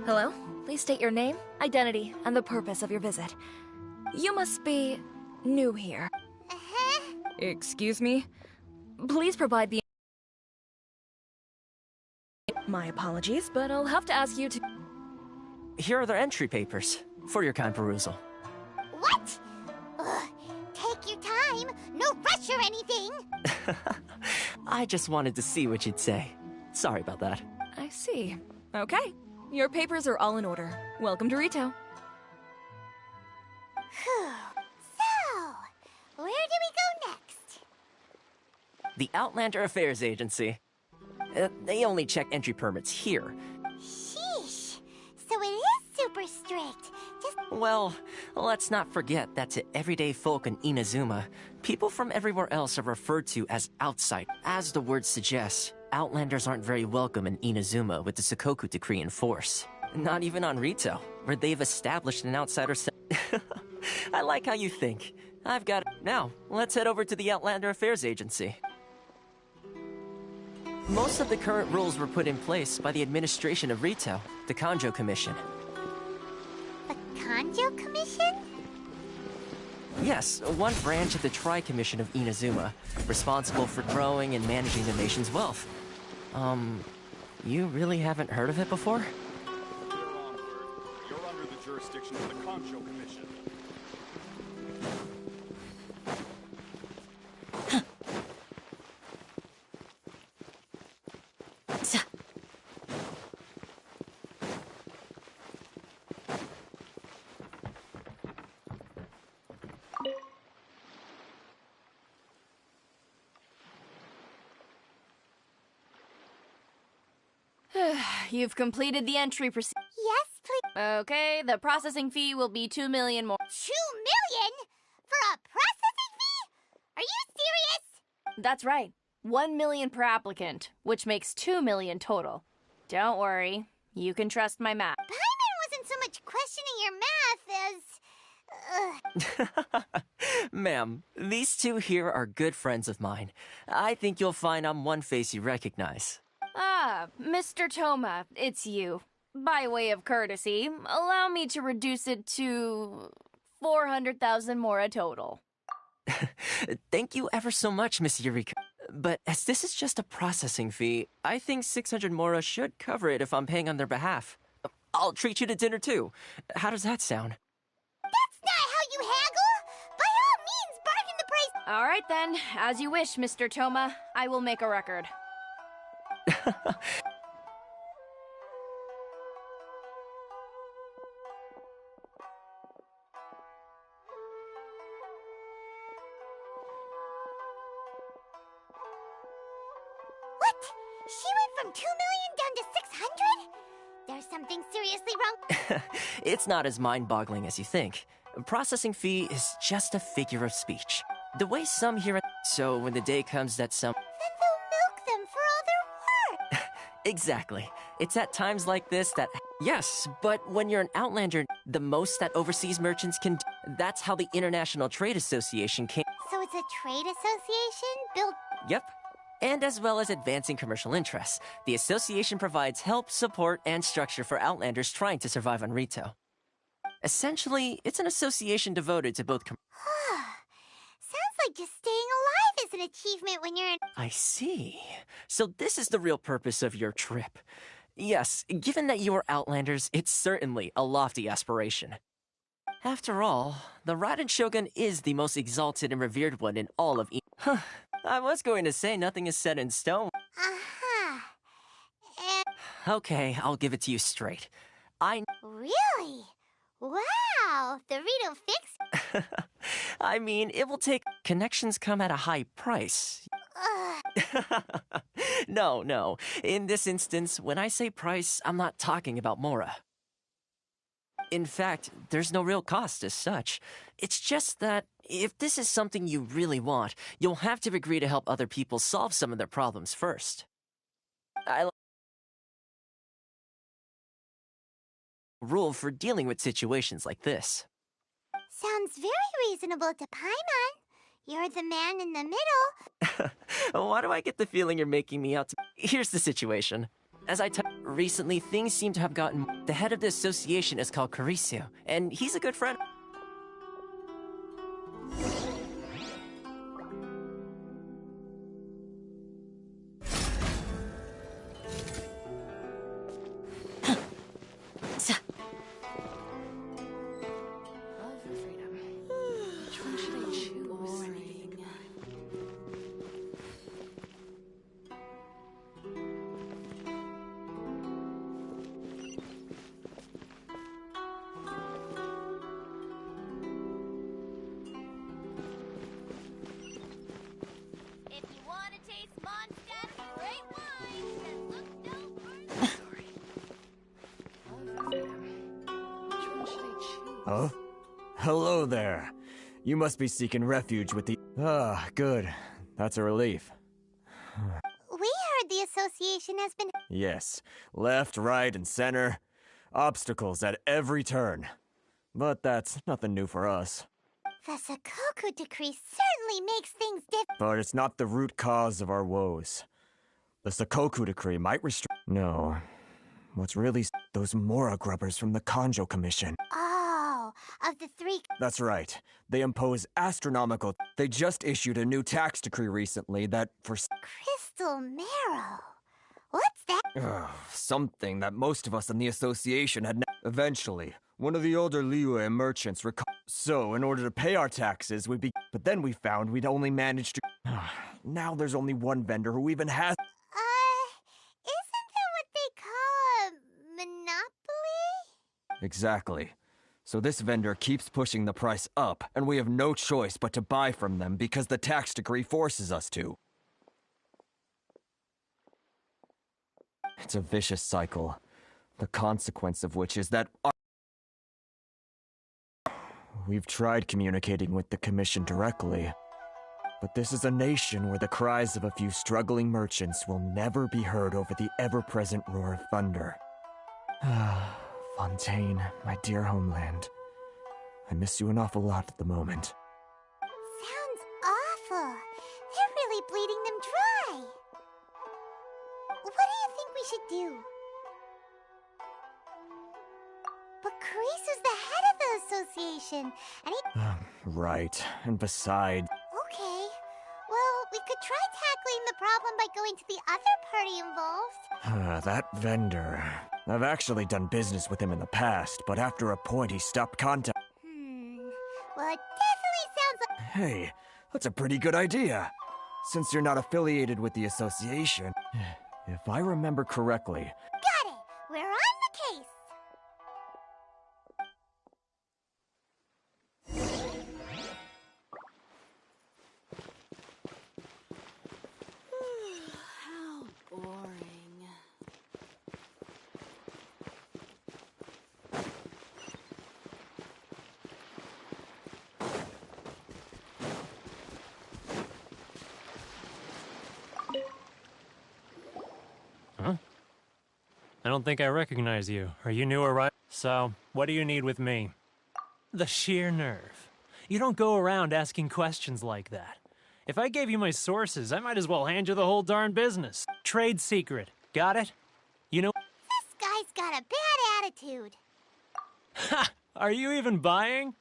Hello? Please state your name, identity, and the purpose of your visit. You must be new here. Excuse me? Please provide the... My apologies, but I'll have to ask you to... Here are their entry papers, for your kind perusal. What? Ugh, take your time. No rush or anything. I just wanted to see what you'd say. Sorry about that. I see. Okay. Your papers are all in order. Welcome to Rito. Whew. So, where do we go next? The Outlander Affairs Agency. They only check entry permits here. Sheesh. So it is super strict. Just... Well, let's not forget that to everyday folk in Inazuma, people from everywhere else are referred to as outside. As the word suggests, Outlanders aren't very welcome in Inazuma with the Sakoku Decree in force. Not even on Rito, where they've established an outsider I like how you think. I've got it. Now, let's head over to the Outlander Affairs Agency. Most of the current rules were put in place by the administration of Rito, the Kanjo Commission. The Kanjo Commission? Yes, one branch of the Tri-Commission of Inazuma, responsible for growing and managing the nation's wealth. You really haven't heard of it before? You're under the jurisdiction of the Kanjo Commission. You've completed the entry procedure. Yes, please. Okay, the processing fee will be 2 million more. 2 million? For a processing fee? Are you serious? That's right. 1 million per applicant, which makes 2 million total. Don't worry, you can trust my math. Paimon wasn't so much questioning your math as... Ma'am, these two here are good friends of mine. I think you'll find I'm one face you recognize. Ah, Mr. Toma, it's you. By way of courtesy, allow me to reduce it to 400,000 mora total. Thank you ever so much, Miss Eureka. But as this is just a processing fee, I think 600 mora should cover it if I'm paying on their behalf. I'll treat you to dinner too. How does that sound? That's not how you haggle! By all means, bargain the price! All right then, as you wish, Mr. Toma. I will make a record. What? She went from 2 million down to 600? There's something seriously wrong. It's not as mind-boggling as you think. Processing fee is just a figure of speech. The way some hear it, so when the day comes that some... Then they'll milk them for all their work. Exactly. It's at times like this that... Yes, but when you're an Outlander, the most that overseas merchants can do, that's how the International Trade Association came... So it's a trade association built... Yep. And as well as advancing commercial interests, the association provides help, support, and structure for Outlanders trying to survive on Rito. Essentially, it's an association devoted to both Sounds like just staying alive is an achievement when you're in... I see. So this is the real purpose of your trip. Yes, given that you are Outlanders, it's certainly a lofty aspiration. After all, the Raiden Shogun is the most exalted and revered one in all of Huh. I was going to say nothing is set in stone. Uh-huh. And... Okay, I'll give it to you straight. Really? Wow, the Rito fix... I mean, it will take... Connections come at a high price. No. In this instance, when I say price, I'm not talking about Mora. In fact, there's no real cost as such. It's just that if this is something you really want, you'll have to agree to help other people solve some of their problems first. Rule for dealing with situations like this. Sounds very reasonable to Paimon. You're the man in the middle. Why do I get the feeling you're making me out to... Here's the situation. Recently, things seem to have gotten... The head of the association is called Caricio, and he's a good friend. Love for freedom. Which one should I choose? If you want to taste Mondstadt's great wine, then look no further. Sorry. Love for freedom. Which one should I choose? Huh? Hello there. You must be seeking refuge with the... Ah, good. That's a relief. We heard the association has been... Yes. Left, right, and center. Obstacles at every turn. But that's nothing new for us. The Sakoku decree certainly makes things different. But it's not the root cause of our woes. The Sakoku decree might restrict... No. What's really... Those Mora grubbers from the Kanjo Commission. Oh, of the three... That's right. They impose astronomical... They just issued a new tax decree recently that, for... Crystal Marrow. What's that? Something that most of us in the association had... Eventually, one of the older Liyue merchants So, in order to pay our taxes, But then we found we'd only managed to... Now there's only one vendor who even has... Isn't that what they call a monopoly? Exactly. So this vendor keeps pushing the price up, and we have no choice but to buy from them because the tax decree forces us to. It's a vicious cycle, the consequence of which is that we've tried communicating with the Commission directly, but this is a nation where the cries of a few struggling merchants will never be heard over the ever-present roar of thunder. Fontaine, my dear homeland. I miss you an awful lot at the moment. Sounds awful. They're really bleeding them dry. What do you think we should do? But Carisu's the head of the association, and he... Right, and besides... Okay. Well, we could try tackling the problem by going to the other party involved. That vendor... I've actually done business with him in the past, but after a point he stopped contact... Well, it definitely sounds like... Hey, that's a pretty good idea. Since you're not affiliated with the association... If I remember correctly... Got it! We're on the case! How boring. Huh? I don't think I recognize you. Are you new or right? So, what do you need with me? The sheer nerve. You don't go around asking questions like that. If I gave you my sources, I might as well hand you the whole darn business. Trade secret. Got it? You know... This guy's got a bad attitude. Ha! Are you even buying?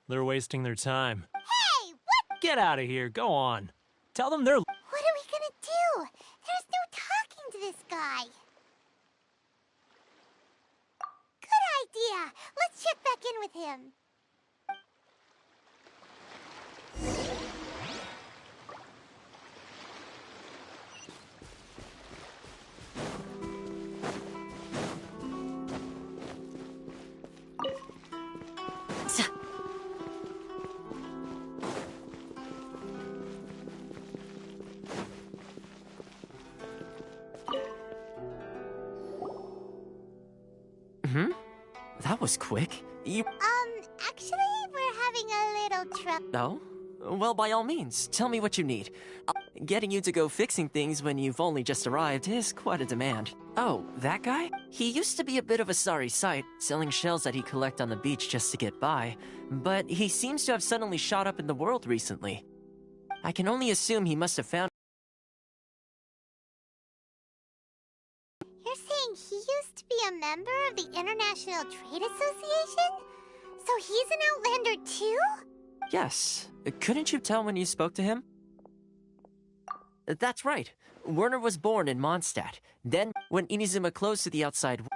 They're wasting their time. Hey, what? Get out of here. Go on. Tell them they're... What are we gonna do? There's no talking to this guy. Good idea. Let's check back in with him. That was quick. Actually, we're having a little trouble. Oh? Well, by all means, tell me what you need. Getting you to go fixing things when you've only just arrived is quite a demand. Oh, that guy? He used to be a bit of a sorry sight, selling shells that he'd collect on the beach just to get by. But he seems to have suddenly shot up in the world recently. I can only assume he must have found must be a member of the International Trade Association? So he's an Outlander too? Yes. Couldn't you tell when you spoke to him? That's right. Werner was born in Mondstadt. Then, when Inazuma closed to the outside world,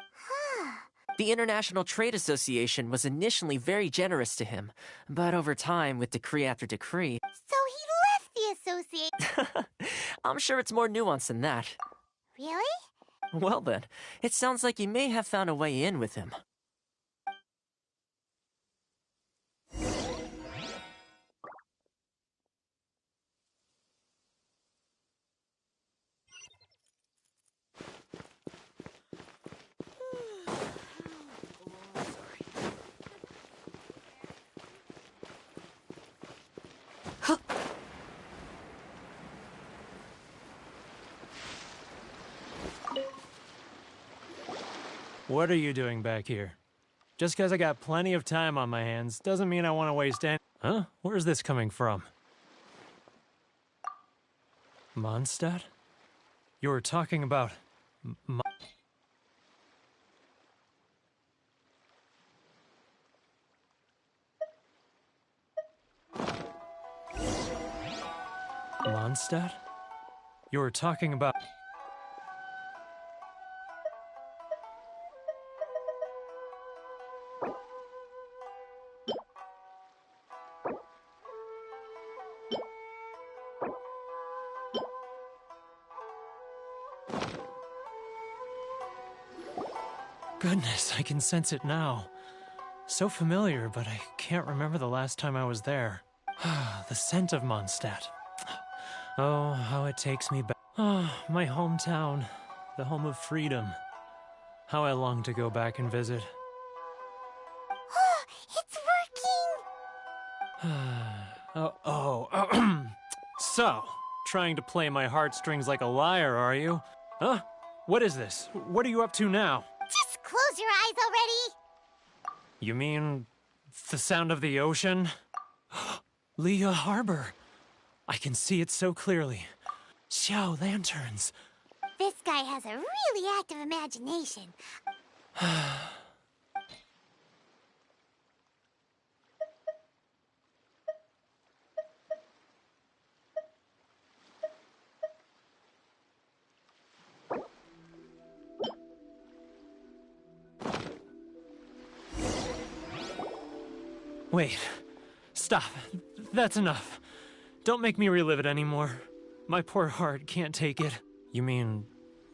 the International Trade Association was initially very generous to him. But over time, with decree after decree... So he left the association. I'm sure it's more nuanced than that. Really? Well then, it sounds like you may have found a way in with him. What are you doing back here? Just because I got plenty of time on my hands doesn't mean I want to waste any... Huh? Where's this coming from? Mondstadt? You were talking about... Mondstadt? You were talking about... Goodness, I can sense it now. So familiar, but I can't remember the last time I was there. The scent of Mondstadt. Oh, how it takes me back. Oh, my hometown, the home of freedom. How I long to go back and visit. Oh, it's working! So, trying to play my heartstrings like a liar, are you? Huh? What is this? What are you up to now? Just close your eyes already! You mean the sound of the ocean? Leah Harbor. I can see it so clearly. Xiao lanterns. This guy has a really active imagination. Wait. Stop. That's enough. Don't make me relive it anymore. My poor heart can't take it. You mean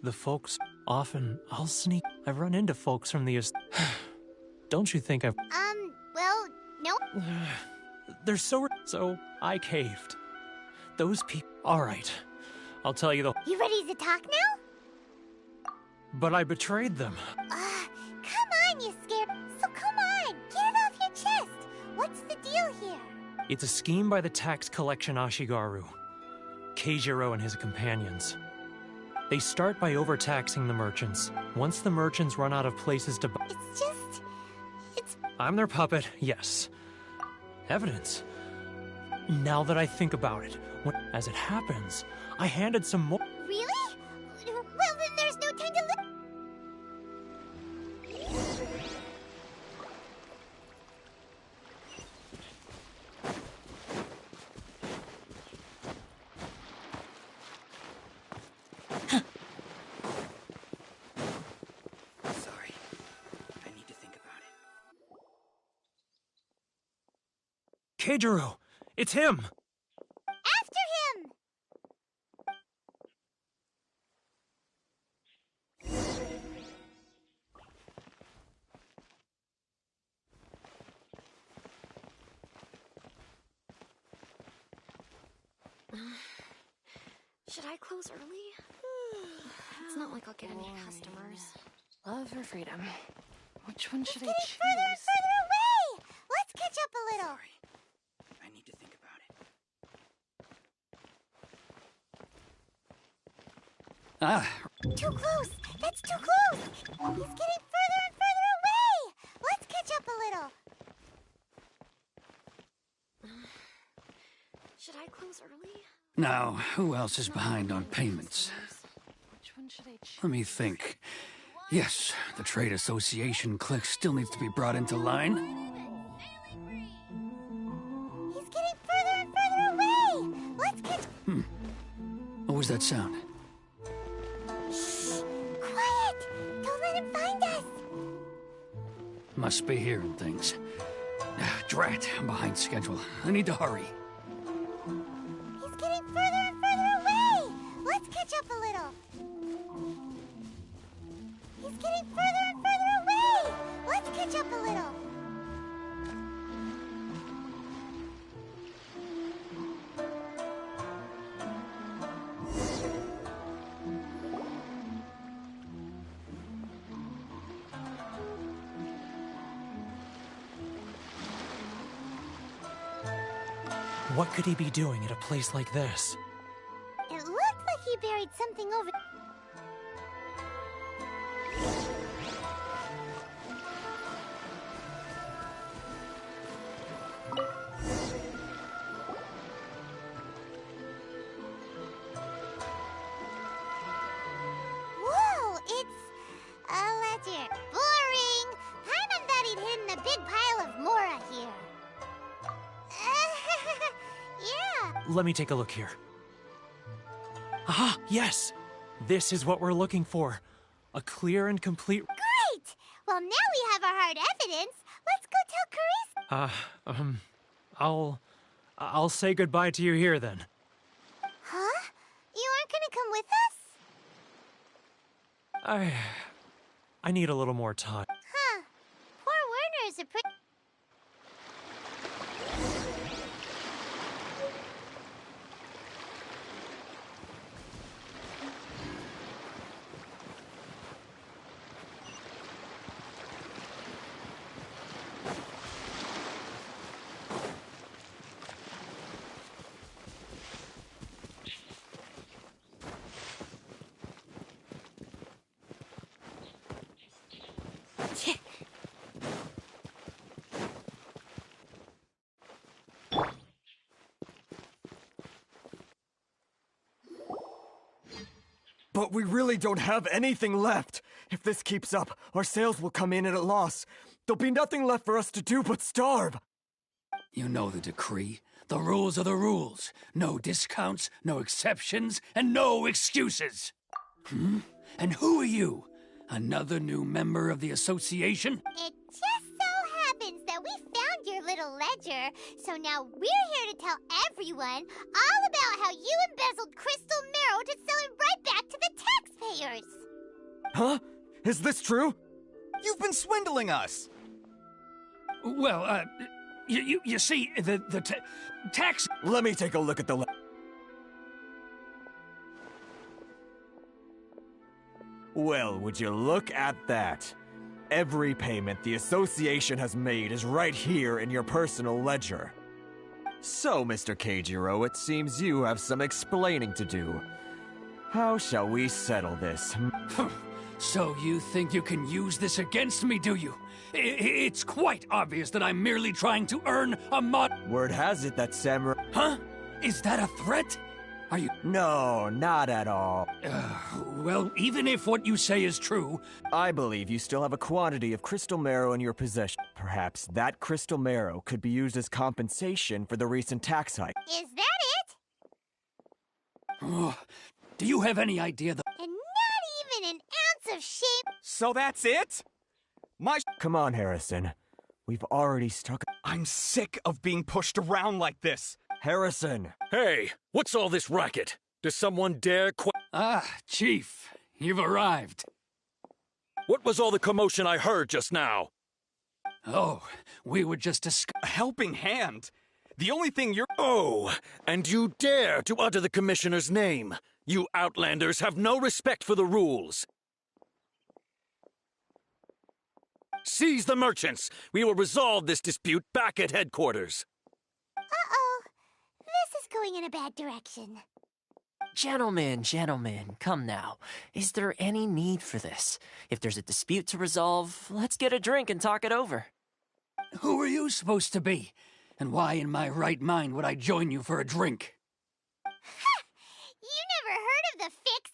the folks? Often I'll sneak. I've run into folks from the... Don't you think I've... Well, no. They're so... So I caved. Those people... Alright. I'll tell you the... You ready to talk now? But I betrayed them. Come on, you scared... So come on, get it off your chest. What's the deal here? It's a scheme by the tax collection Ashigaru, Keijiro and his companions. They start by overtaxing the merchants. Once the merchants run out of places to buy... It's... I'm their puppet, yes. Evidence. Now that I think about it, as it happens, I handed some more... Really? Well, then there's no time to look... Sorry. I need to think about it. Keijiro! It's him! After him! Should I close early? It's not like I'll get any customers. Love or freedom? Which one should I choose? Further and further away! Let's catch up a little. Sorry. I need to think about it. Too close! That's too close! He's getting further and further away! Let's catch up a little. Should I close early? Now, who else is behind on payments? Which one should I choose? Let me think. Yes, the trade association clique still needs to be brought into line. He's getting further and further away! Let's catch... What was that sound? Shh! Quiet! Don't let him find us! Must be hearing things. Drat, I'm behind schedule. I need to hurry. He's getting further and further away! Let's catch up a little. He's getting further and further away! Let's catch up a little. What could he be doing at a place like this? It looked like he buried something over... Whoa, it's a ledger. Boring. Paimon thought he'd hidden a big pile of Mora here. Yeah. Let me take a look here. Ah, yes! This is what we're looking for. A clear and complete... Great! Well, now we have our hard evidence. Let's go tell Carice. I'll say goodbye to you here then. Huh? You aren't gonna come with us? I need a little more time. Huh. Poor Werner is a pretty... But we really don't have anything left. If this keeps up, our sales will come in at a loss. There'll be nothing left for us to do but starve. You know the decree. The rules are the rules. No discounts, no exceptions, and no excuses. And who are you? Another new member of the association? It just so happens that we found your little ledger, so now we're here to tell everyone all about how you embezzled crystal marrow to sell it right back to the taxpayers. Huh? Is this true? You've been swindling us! Well, you see, the tax... Let me take a look at the Well, would you look at that? Every payment the association has made is right here in your personal ledger. So, Mr. Keijiro, it seems you have some explaining to do. How shall we settle this? So you think you can use this against me, do you? It's quite obvious that I'm merely trying to earn a mod... Word has it that Samurai... Huh? Is that a threat? Are you... No, not at all. Well, even if what you say is true... I believe you still have a quantity of crystal marrow in your possession. Perhaps that crystal marrow could be used as compensation for the recent tax hike. Is that it? Oh, do you have any idea that... And not even an ounce of shame. So that's it? Come on, Harrison. We've already struck... I'm sick of being pushed around like this. Harrison! Hey, what's all this racket? Does someone dare Ah, Chief, you've arrived. What was all the commotion I heard just now? Oh, we were just A helping hand. The only thing you're... Oh, and you dare to utter the Commissioner's name. You Outlanders have no respect for the rules. Seize the merchants. We will resolve this dispute back at headquarters. Uh-oh. This is going in a bad direction. Gentlemen, come now. Is there any need for this? If there's a dispute to resolve, let's get a drink and talk it over. Who are you supposed to be? And why in my right mind would I join you for a drink? Ha! You never heard of the Fixer?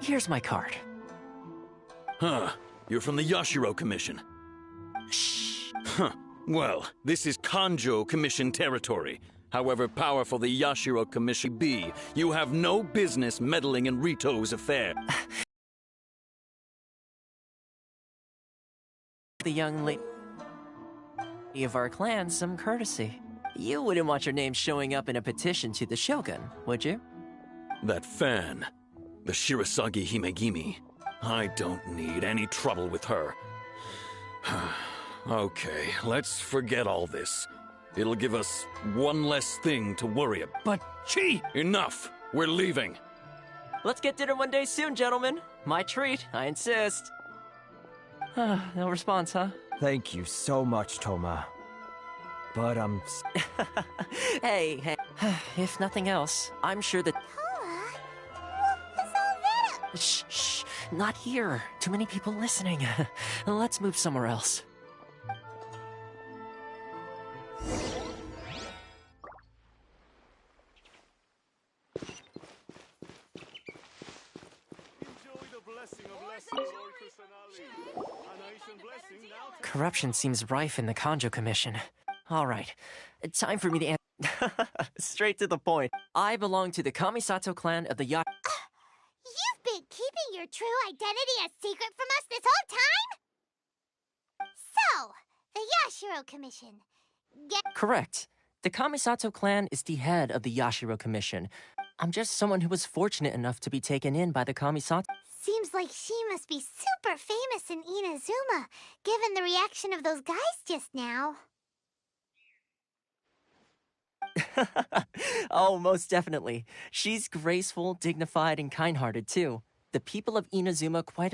Here's my card. Huh. You're from the Yashiro Commission. Shh. Huh. Well, this is Kanjo Commission territory. However powerful the Yashiro Commission be, you have no business meddling in Rito's affair. The young lady of our clan some courtesy. You wouldn't want your name showing up in a petition to the Shogun, would you? That fan, the Shirasagi Himegimi. I don't need any trouble with her. Okay, let's forget all this. It'll give us one less thing to worry about. But, Chi! Enough! We're leaving. Let's get dinner one day soon, gentlemen. My treat, I insist. No response, huh? Thank you so much, Toma. But Hey. If nothing else, I'm sure that... Toma? What was all that? Shh, not here. Too many people listening. Let's move somewhere else. Corruption seems rife in the Kanjo Commission. All right, time for me to answer. Straight to the point. I belong to the Kamisato clan of the You've been keeping your true identity a secret from us this whole time? So, the Yashiro Commission. Correct. The Kamisato clan is the head of the Yashiro Commission. I'm just someone who was fortunate enough to be taken in by the Kamisato. Seems like she must be super famous in Inazuma, given the reaction of those guys just now. Oh, most definitely. She's graceful, dignified, and kind-hearted, too. The people of Inazuma quite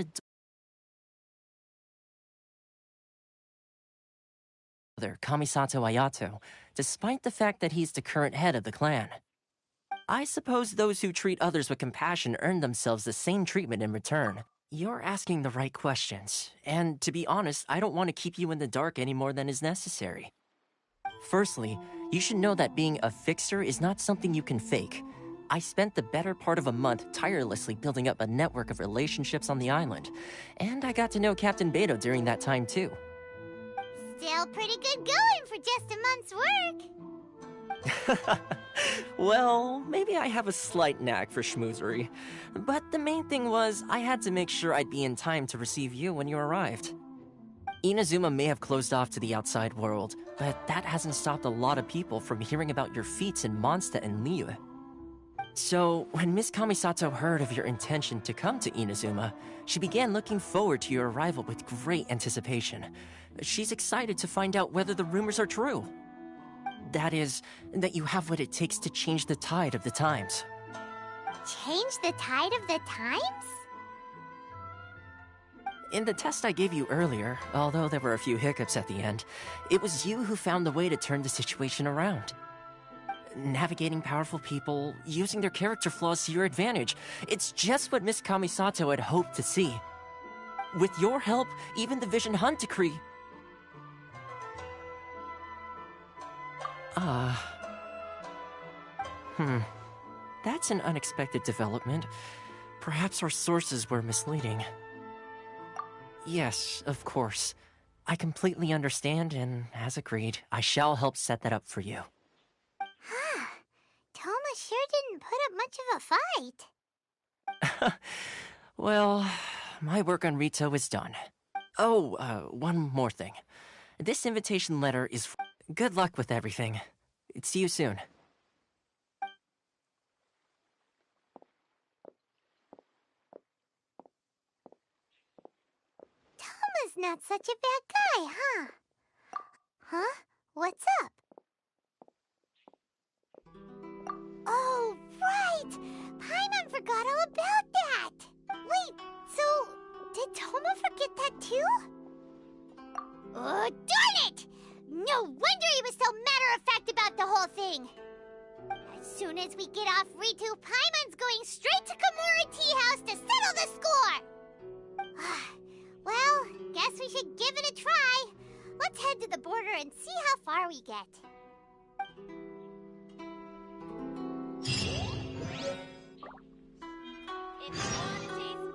adore Kamisato Ayato, despite the fact that he's the current head of the clan. I suppose those who treat others with compassion earn themselves the same treatment in return. You're asking the right questions, and to be honest, I don't want to keep you in the dark any more than is necessary. Firstly, you should know that being a fixer is not something you can fake. I spent the better part of a month tirelessly building up a network of relationships on the island, and I got to know Captain Beto during that time too. Still pretty good going for just a month's work. Well, maybe I have a slight knack for schmoozery, but the main thing was I had to make sure I'd be in time to receive you when you arrived. Inazuma may have closed off to the outside world, but that hasn't stopped a lot of people from hearing about your feats in Mondstadt and Liyue. So, when Miss Kamisato heard of your intention to come to Inazuma, she began looking forward to your arrival with great anticipation. She's excited to find out whether the rumors are true. That is, that you have what it takes to change the tide of the times. Change the tide of the times? In the test I gave you earlier, although there were a few hiccups at the end, it was you who found the way to turn the situation around. Navigating powerful people, using their character flaws to your advantage, it's just what Miss Kamisato had hoped to see. With your help, even the Vision Hunt decree... That's an unexpected development. Perhaps our sources were misleading. Yes, of course. I completely understand, and as agreed, I shall help set that up for you. Toma sure didn't put up much of a fight. Well, my work on Rito is done. Oh, one more thing. This invitation letter is... Good luck with everything. See you soon. Toma's not such a bad guy, huh? Huh? What's up? Oh, right! Paimon forgot all about that! Wait, so... did Toma forget that too? Oh, darn it! No wonder he was so matter-of-fact about the whole thing! As soon as we get off Ritu, Paimon's going straight to Komura Tea House to settle the score! Well, guess we should give it a try. Let's head to the border and see how far we get. If you want to taste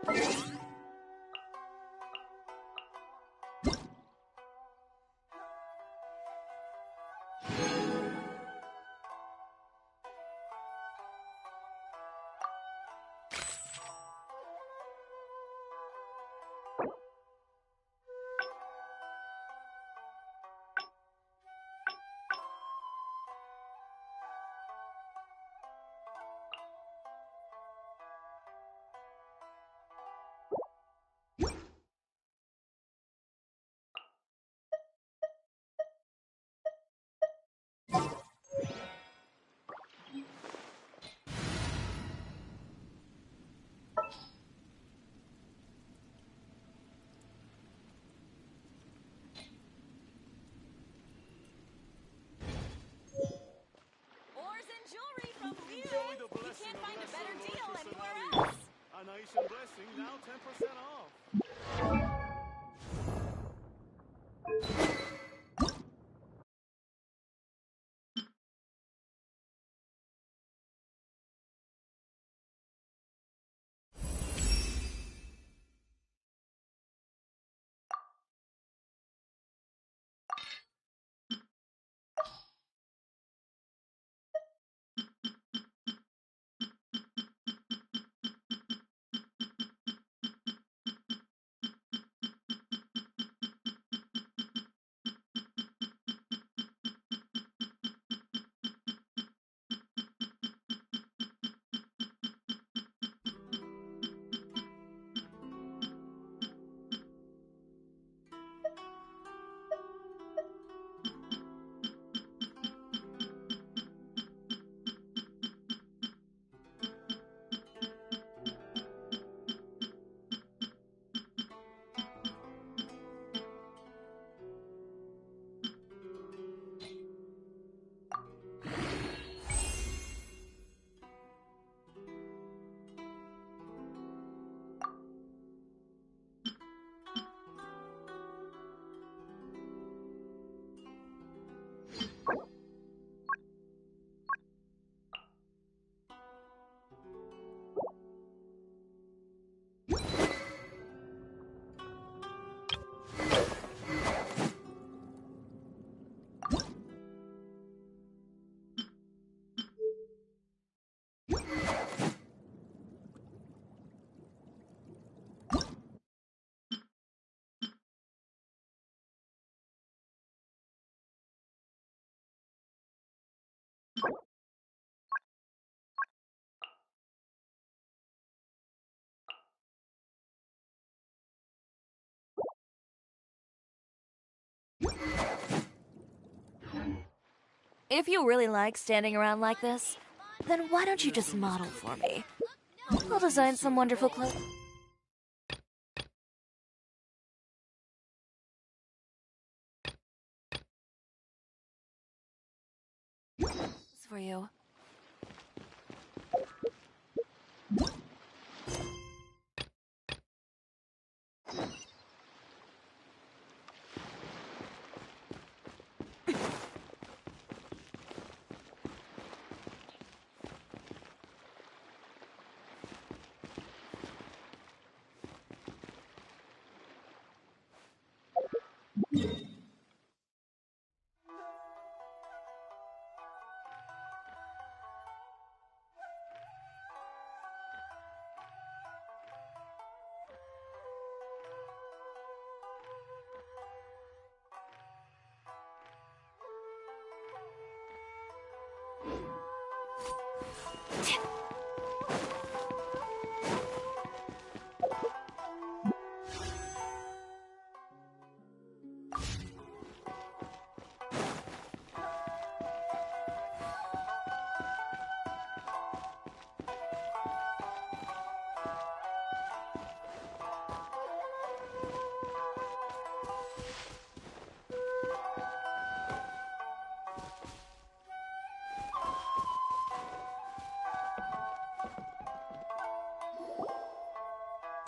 Ores and jewelry from Liu. You can't find a better deal anywhere else. A nation blessing, now 10% off. If you really like standing around like this, then why don't you just model for me? I'll design some wonderful clothes for you.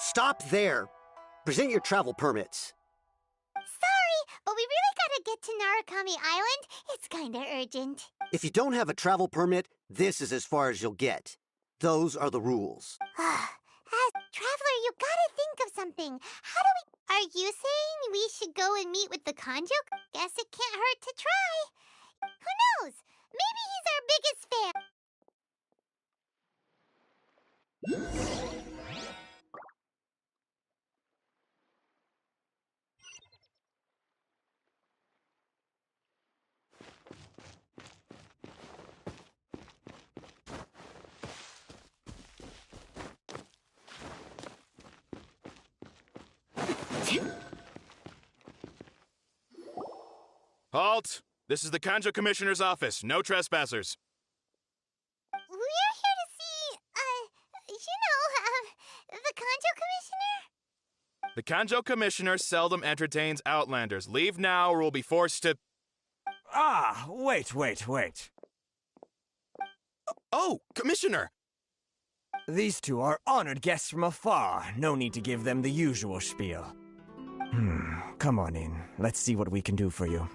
Stop there. Present your travel permits. Sorry, but we really gotta get to Narukami Island. It's kinda urgent. If you don't have a travel permit, this is as far as you'll get. Those are the rules. Traveler, you gotta think of something. How do we... Are you saying we should go and meet with the Kanjo? Guess it can't hurt to try. Who knows? Maybe he's our biggest fan. Halt! This is the Kanjo Commissioner's office. No trespassers. We're here to see, the Kanjo Commissioner? The Kanjo Commissioner seldom entertains Outlanders. Leave now or we'll be forced to... Ah, wait. Oh, Commissioner! These two are honored guests from afar. No need to give them the usual spiel. Come on in. Let's see what we can do for you.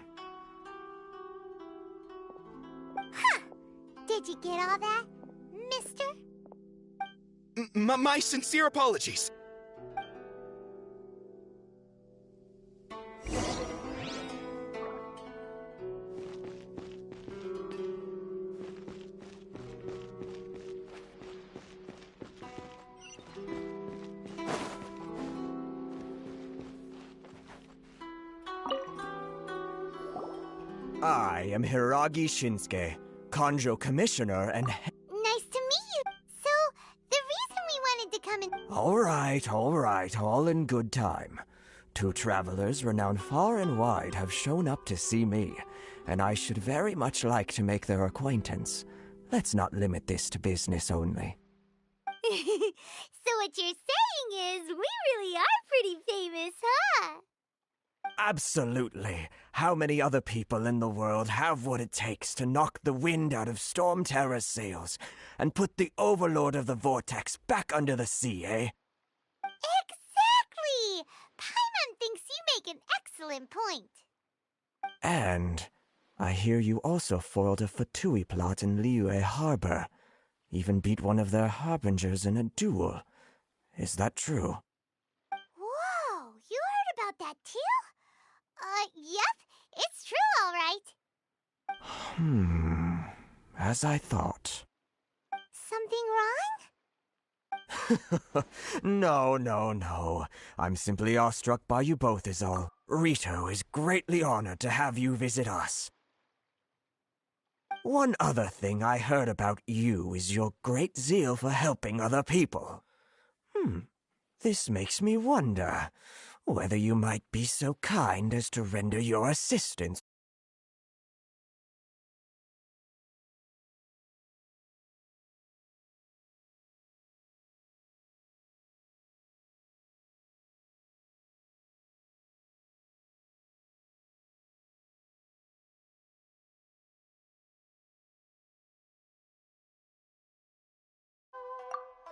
Did you get all that, mister? My sincere apologies. I am Hiragi Shinsuke, Kanjo Commissioner and... Nice to meet you. So, the reason we wanted to come in... All right, all in good time. Two travelers renowned far and wide have shown up to see me, and I should very much like to make their acquaintance. Let's not limit this to business only. So what you're saying is, we really are pretty famous, huh? Absolutely. How many other people in the world have what it takes to knock the wind out of Storm Terror's sails and put the Overlord of the Vortex back under the sea, eh? Exactly! Paimon thinks you make an excellent point. And I hear you also foiled a Fatui plot in Liyue Harbor. Even beat one of their harbingers in a duel. Is that true? Whoa, you heard about that too? Yep, it's true, all right. As I thought. Something wrong? No. I'm simply awestruck by you both is all. Rito is greatly honored to have you visit us. One other thing I heard about you is your great zeal for helping other people. This makes me wonder whether you might be so kind as to render your assistance.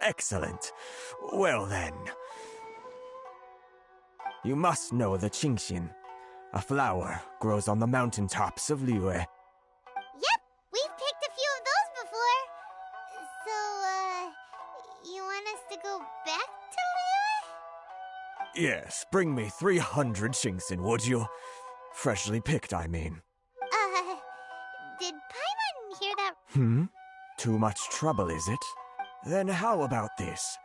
Excellent. Well then. You must know the Genshin. A flower grows on the mountaintops of Liyue. Yep, we've picked a few of those before. So, you want us to go back to Liyue? Yes, bring me 300 Genshin, would you? Freshly picked, I mean. Did Paimon hear that? Too much trouble, is it? Then how about this?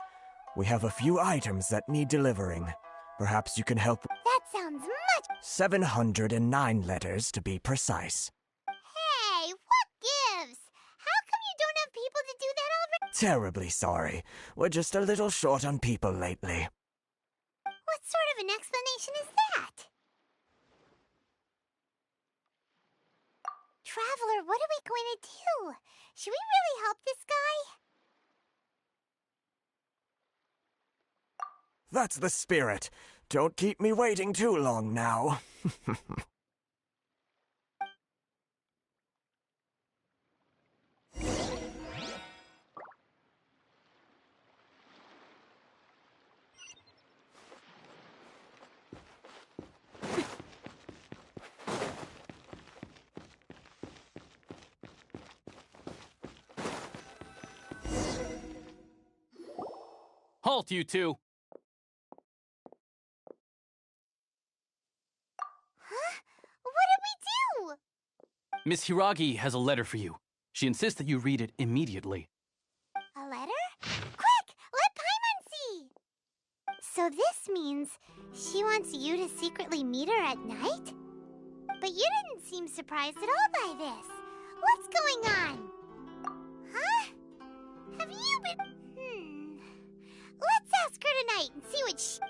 We have a few items that need delivering. Perhaps you can help. That sounds much... 709 letters, to be precise. Hey, what gives? How come you don't have people to do that already? Terribly sorry. We're just a little short on people lately. What sort of an explanation is that? Traveler, what are we going to do? Should we really help this guy? That's the spirit. Don't keep me waiting too long now. Halt, you two! Huh? What did we do? Miss Hiragi has a letter for you. She insists that you read it immediately. A letter? Quick! Let Paimon see! So this means she wants you to secretly meet her at night? But you didn't seem surprised at all by this. What's going on? Huh? Have you been... Let's ask her tonight and see what she...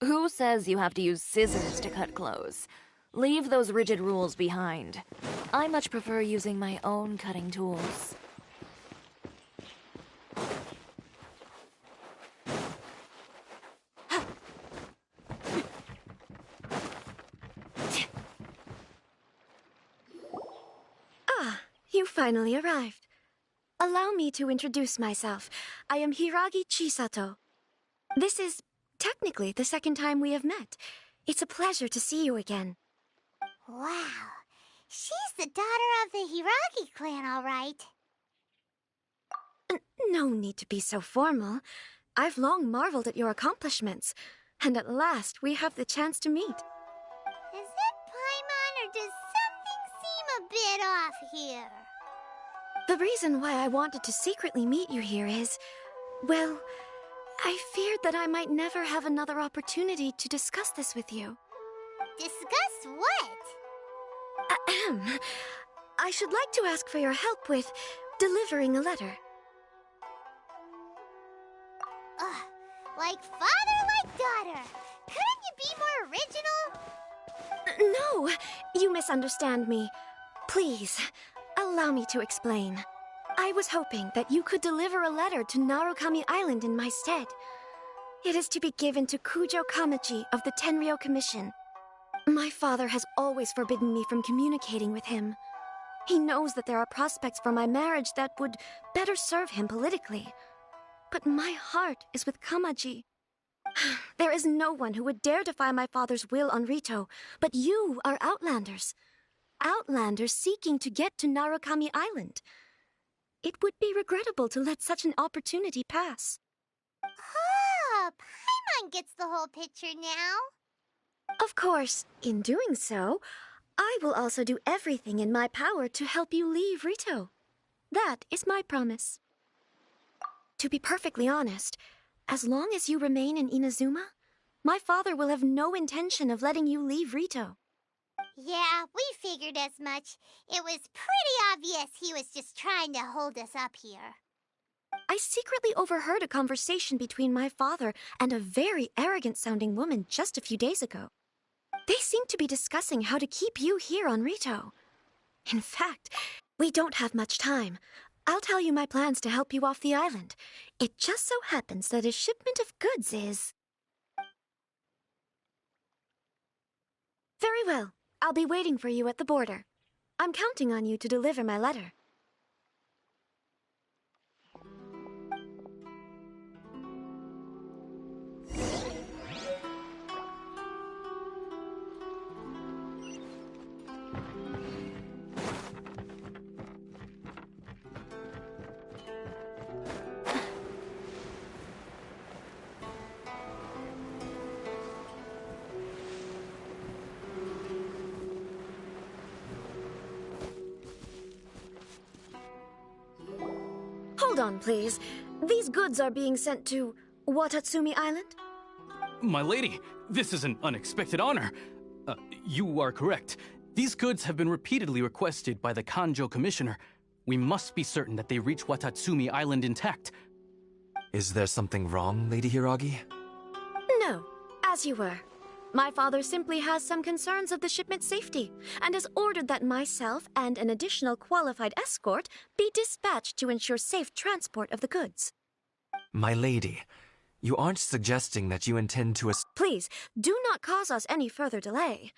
Who says you have to use scissors to cut clothes? Leave those rigid rules behind. I much prefer using my own cutting tools. Ah, you finally arrived. Allow me to introduce myself. I am Hiragi Chisato. This is technically the second time we have met. It's a pleasure to see you again. Wow. She's the daughter of the Hiragi clan, all right. No need to be so formal. I've long marveled at your accomplishments, and at last we have the chance to meet. Is it Paimon, or does something seem a bit off here? The reason why I wanted to secretly meet you here is, well, I feared that I might never have another opportunity to discuss this with you. Discuss what? Ahem. I should like to ask for your help with delivering a letter. Like father, like daughter. Couldn't you be more original? No, you misunderstand me. Please, allow me to explain. I was hoping that you could deliver a letter to Narukami Island in my stead. It is to be given to Kujo Kamachi of the Tenryou Commission. My father has always forbidden me from communicating with him. He knows that there are prospects for my marriage that would better serve him politically. But my heart is with Kamaji. There is no one who would dare defy my father's will on Rito, but you are Outlanders. Outlanders seeking to get to Narukami Island. It would be regrettable to let such an opportunity pass. Ah, Paimon gets the whole picture now. Of course, in doing so, I will also do everything in my power to help you leave Rito. That is my promise. To be perfectly honest, as long as you remain in Inazuma, my father will have no intention of letting you leave Rito. Yeah, we figured as much. It was pretty obvious he was just trying to hold us up here. I secretly overheard a conversation between my father and a very arrogant-sounding woman just a few days ago. They seem to be discussing how to keep you here on Rito. In fact, we don't have much time. I'll tell you my plans to help you off the island. It just so happens that a shipment of goods is... Very well. I'll be waiting for you at the border. I'm counting on you to deliver my letter. Hold on, please. These goods are being sent to Watatsumi Island? My lady, this is an unexpected honor. You are correct. These goods have been repeatedly requested by the Kanjo Commissioner. We must be certain that they reach Watatsumi Island intact. Is there something wrong, Lady Hiragi? No, as you were. My father simply has some concerns of the shipment's safety, and has ordered that myself and an additional qualified escort be dispatched to ensure safe transport of the goods. My lady, you aren't suggesting that you intend to Please, do not cause us any further delay.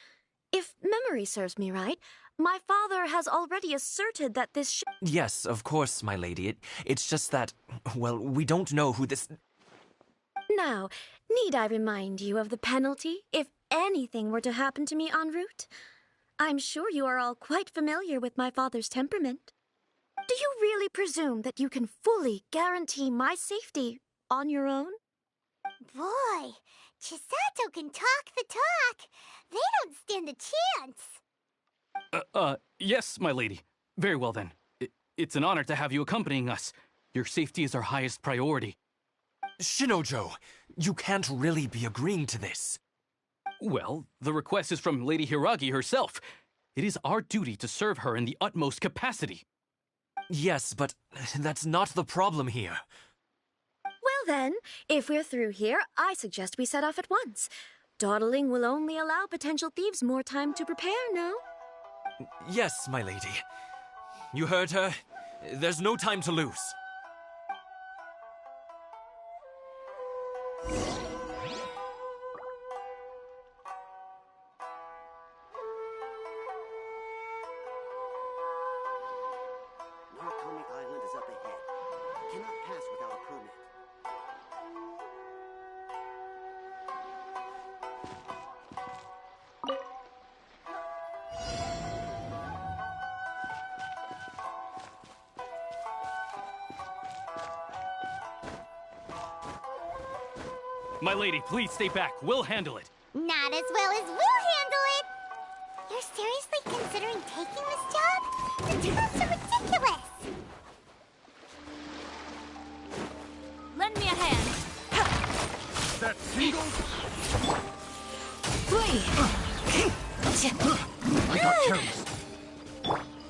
If memory serves me right, my father has already asserted that this Yes, of course, my lady. It's just that, well, we don't know who this... Now, need I remind you of the penalty if anything were to happen to me en route? I'm sure you are all quite familiar with my father's temperament. Do you really presume that you can fully guarantee my safety on your own? Boy, Chisato can talk the talk. They don't stand a chance. Yes, my lady. Very well then. It's an honor to have you accompanying us. Your safety is our highest priority. Shinojo, you can't really be agreeing to this. Well, the request is from Lady Hiragi herself. It is our duty to serve her in the utmost capacity. Yes, but that's not the problem here. Well then, if we're through here, I suggest we set off at once. Dawdling will only allow potential thieves more time to prepare, no? Yes, my lady. You heard her. There's no time to lose. Narukami Island is up ahead. Cannot pass without a permit. My lady, please stay back. We'll handle it. Not as well as we'll handle it. You're seriously considering taking this job? The terms are ridiculous. Lend me a hand. That single? I got careless.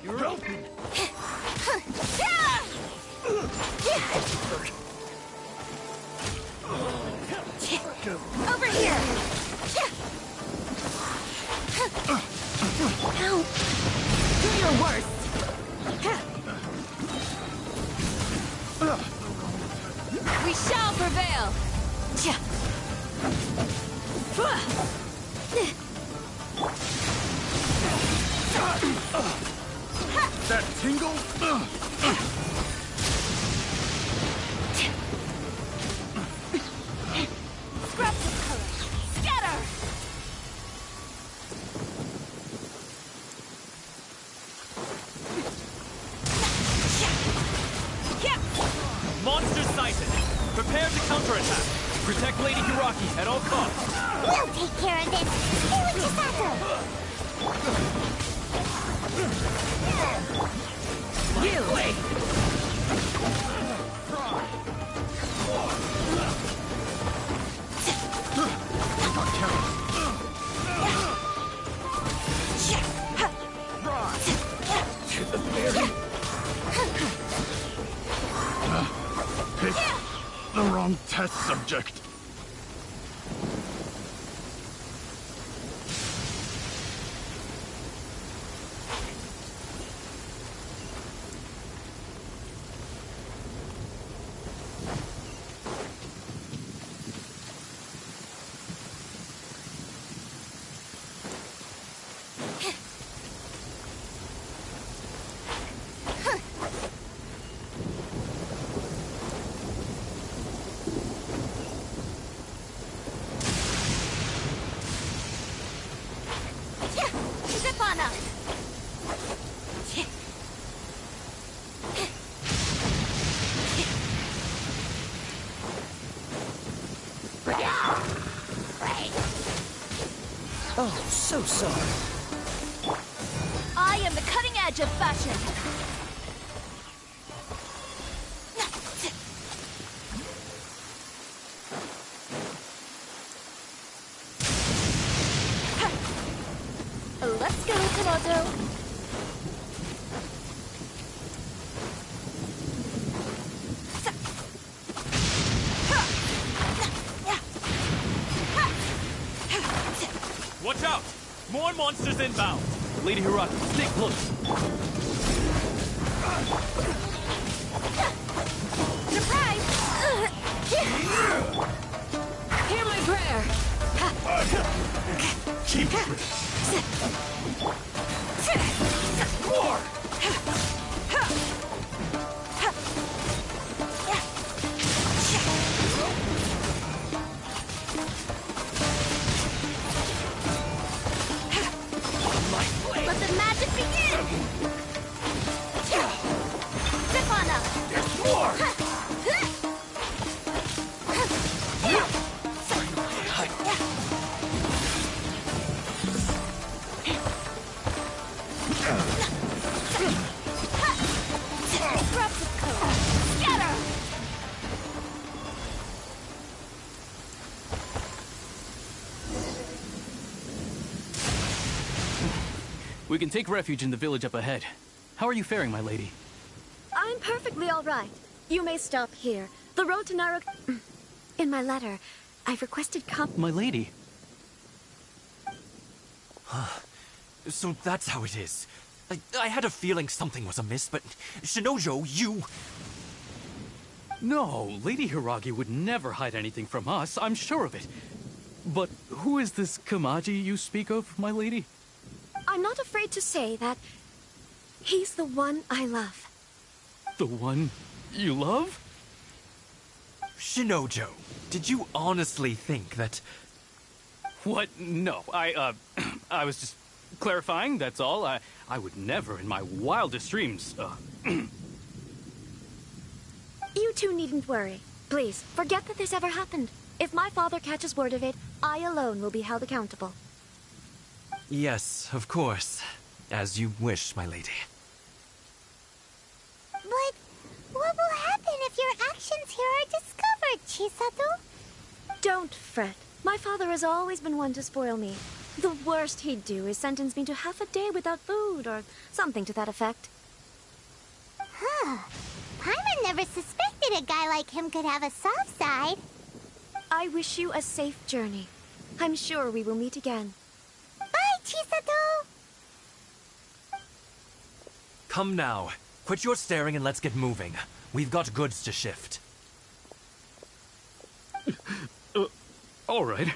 You're open. Over here! Ow! Do your worst! We shall prevail! That tingle? Scraps of color! Scatter! Monster sighted! Prepare to counterattack! Protect Lady Hiragi at all costs! We'll take care of this. Stay with Chisato. You! Pick the wrong test subject. Zip on up! Oh, so sorry. I am the cutting edge of fashion! Chisato. Watch out! More monsters inbound! Lady Hiraki, stay close. Surprise! Hear my prayer. Keep More! Let the magic begin! Zip on up! There's more! Disruptive code! Scatter! We can take refuge in the village up ahead. How are you faring, my lady? I'm perfectly all right. You may stop here. The road to Naro... In my letter, I've requested My lady. So that's how it is. I had a feeling something was amiss, but Shinojo, you... No, Lady Hiragi would never hide anything from us, I'm sure of it. But who is this Kamaji you speak of, my lady? I'm not afraid to say that he's the one I love. The one you love? Shinojo, did you honestly think that... What? No, I was just clarifying, that's all. I would never in my wildest dreams, You two needn't worry. Please, forget that this ever happened. If my father catches word of it, I alone will be held accountable. Yes, of course. As you wish, my lady. But what will happen if your actions here are discovered, Chisato? Don't fret. My father has always been one to spoil me. The worst he'd do is sentence me to half a day without food, or something to that effect. Huh. Paimon never suspected a guy like him could have a soft side. I wish you a safe journey. I'm sure we will meet again. Bye, Chisato! Come now. Quit your staring and let's get moving. We've got goods to shift. All right.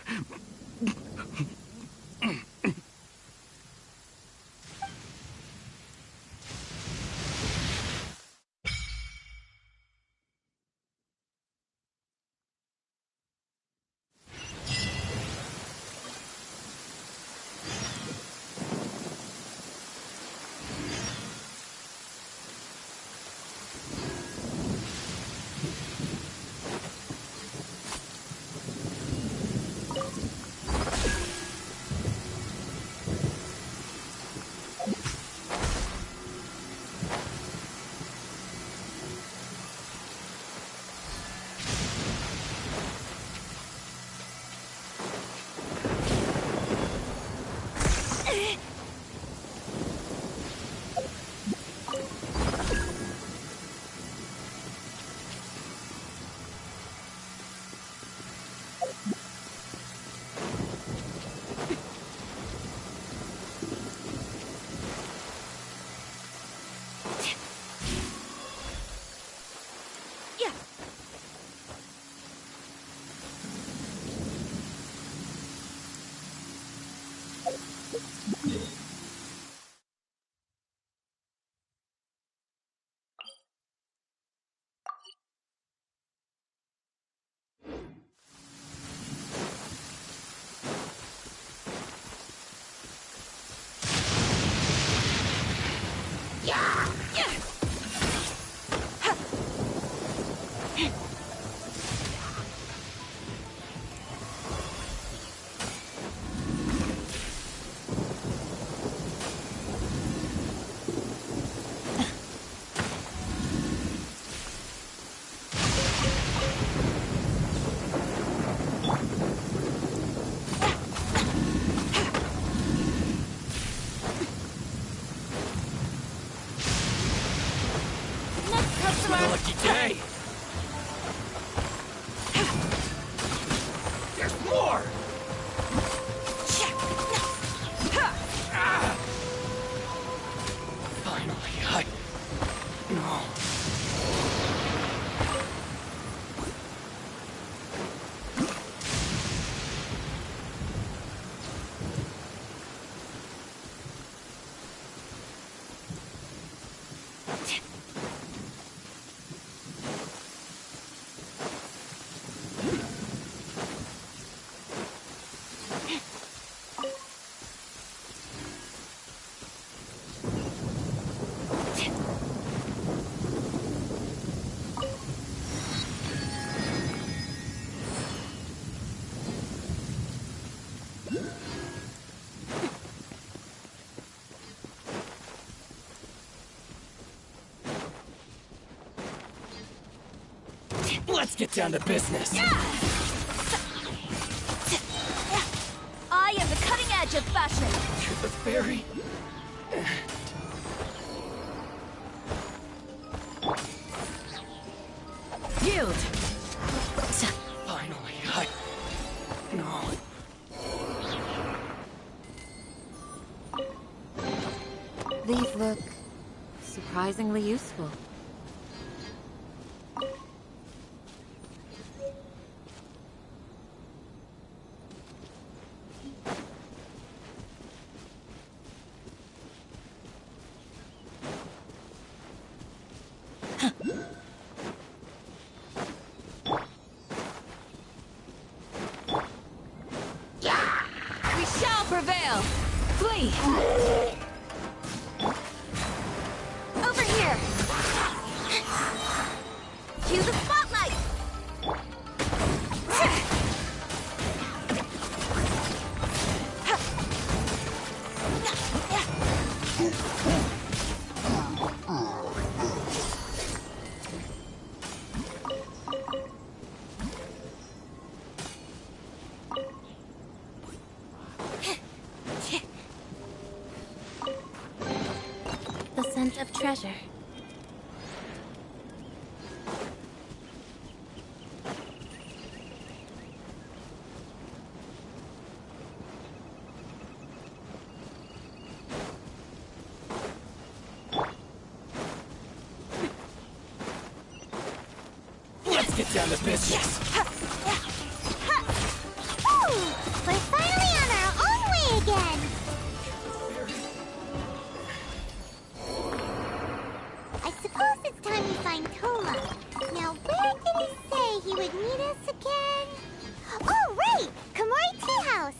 way! There's more! Finally, No. Let's get down to business. I am the cutting edge of fashion. You're the fairy? Yield. Finally, No. These look surprisingly useful. We shall prevail. Flee. Over here. Cue the spotlight. The scent of treasure. Let's get down to business. Ooh, we're finally on our own way again. I suppose it's time we find Toma. Now, where did he say he would meet us again? Oh, right! Komori Tea House.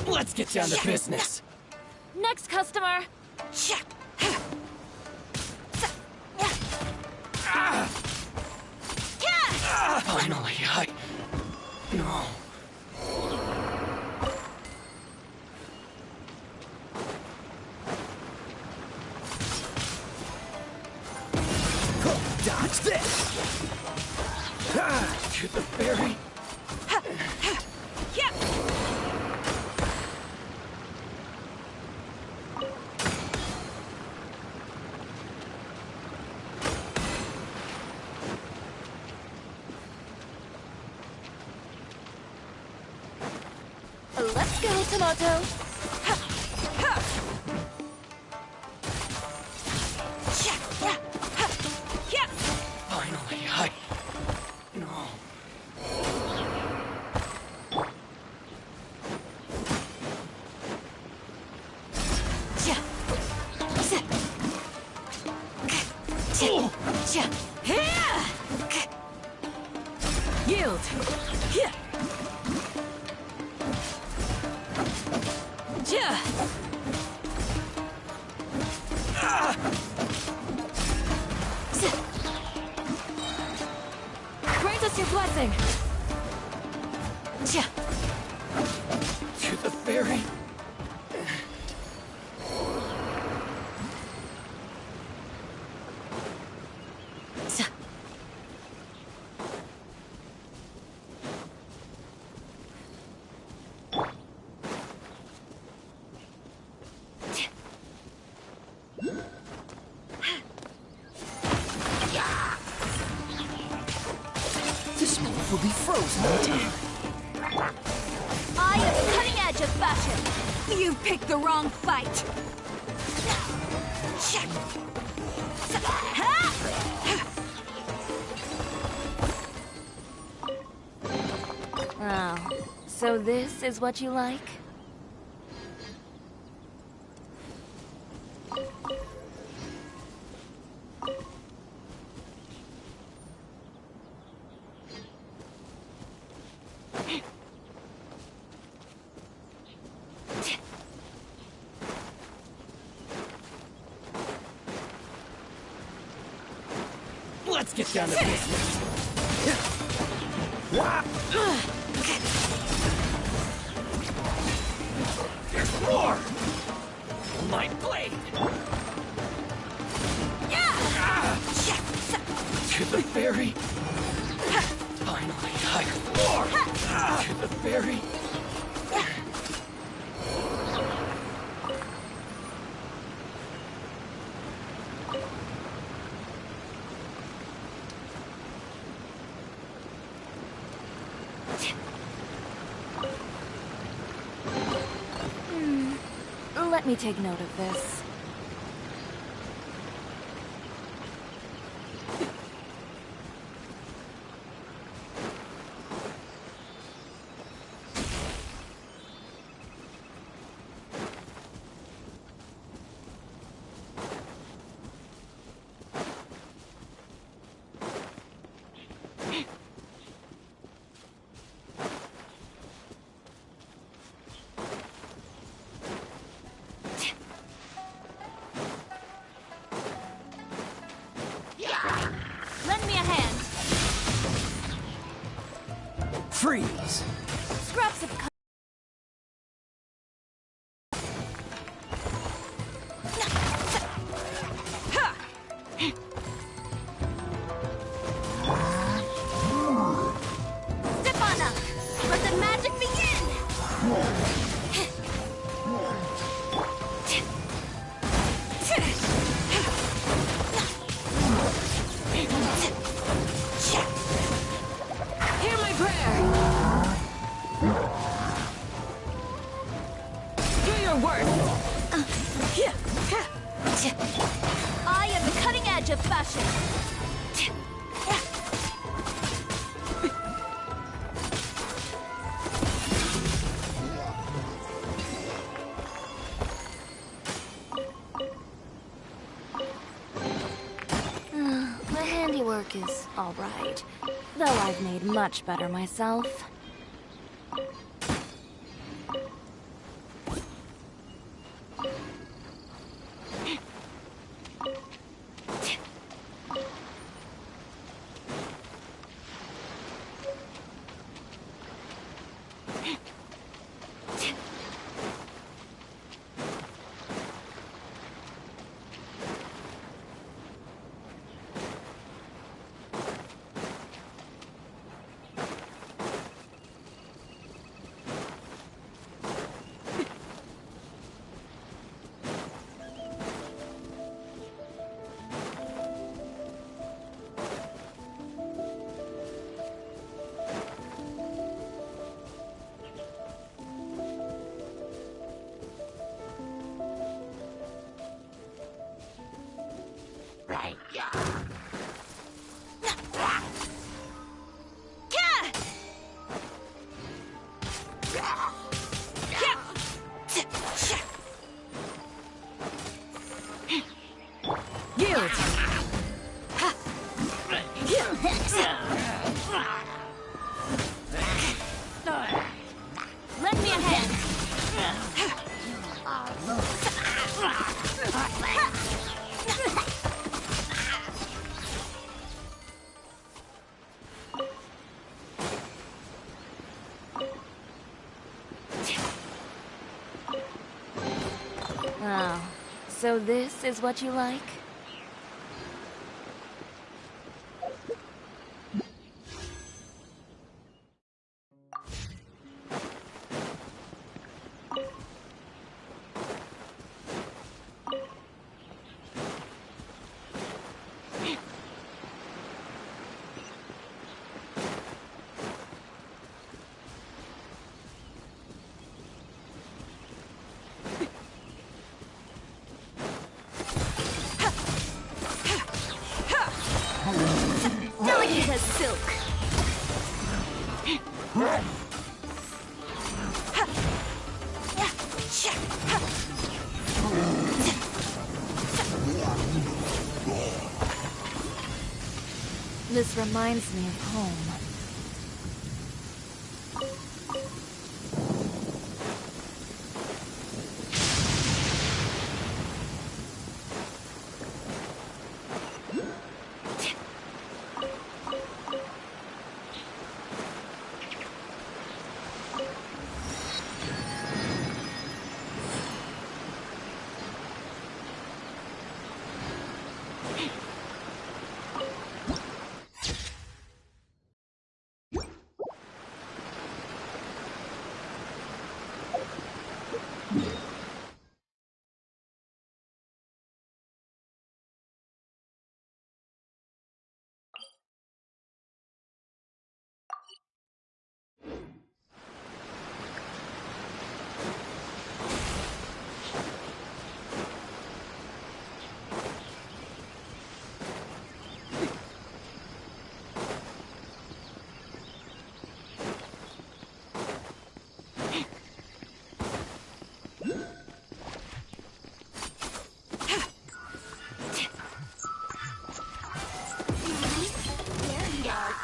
Let's get down to business. Next customer. Finally, Go, Tomato! Finally, I... No. Yield! Grant us your blessing! To the ferry. This move will be frozen in time. I am the cutting edge of fashion! You picked the wrong fight! Oh, so this is what you like? Let's get down to business. There's more! My blade! To the ferry! Finally, I... More! To the ferry! Let me take note of this. Lend me a hand. Freeze! Scraps of Stefana! Let the magic begin! Hear my prayer! Do your work! I am the cutting edge of fashion! The handiwork is all right, though I've made much better myself. Yield! Lend me a hand. Oh, so this is what you like? Delicate as silk. This reminds me of home.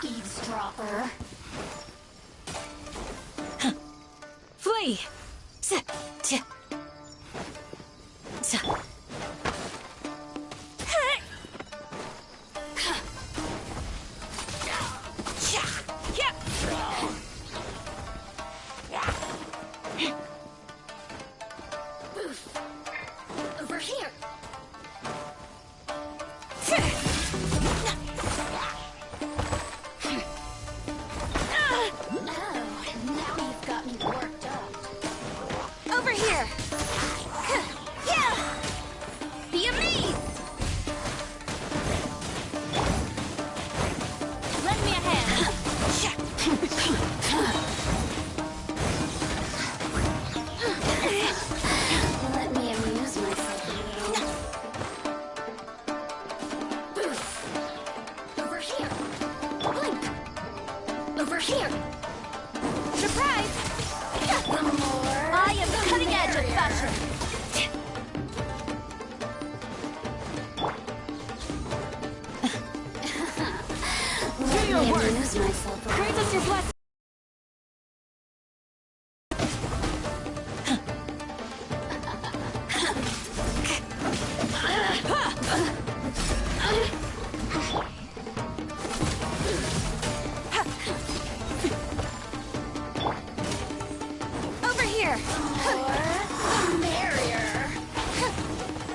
Eavesdropper. Flee! Over here. Over here! Be amazed! Lend me a hand. Let me amuse myself a little. Over here. Blink. Over here. Surprise! The more I am the cutting edge of fashion. Do your work! Myself Grant us your blessing! Over here! The merrier.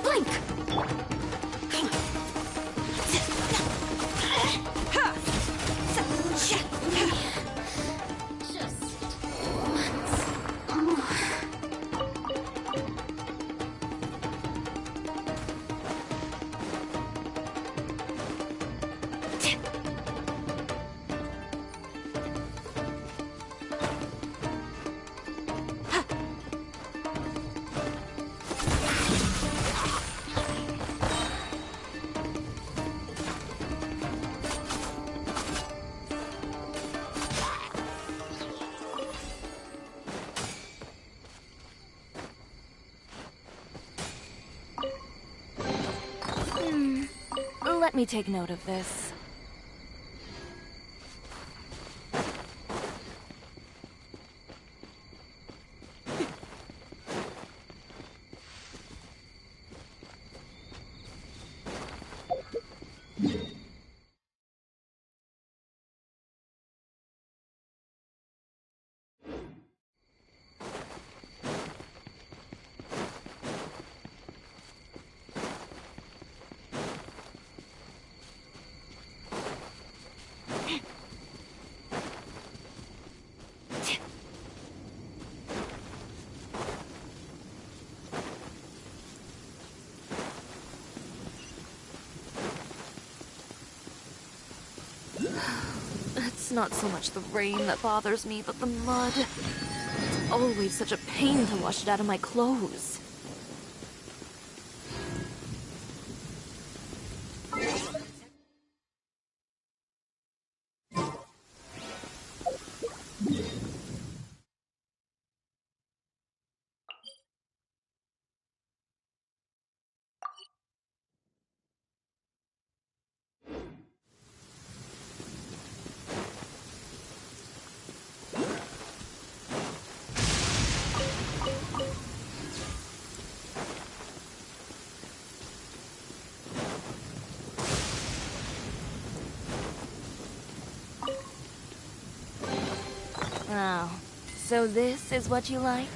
Blink! Let me take note of this. It's not so much the rain that bothers me, but the mud. It's always such a pain to wash it out of my clothes. Oh, so this is what you like?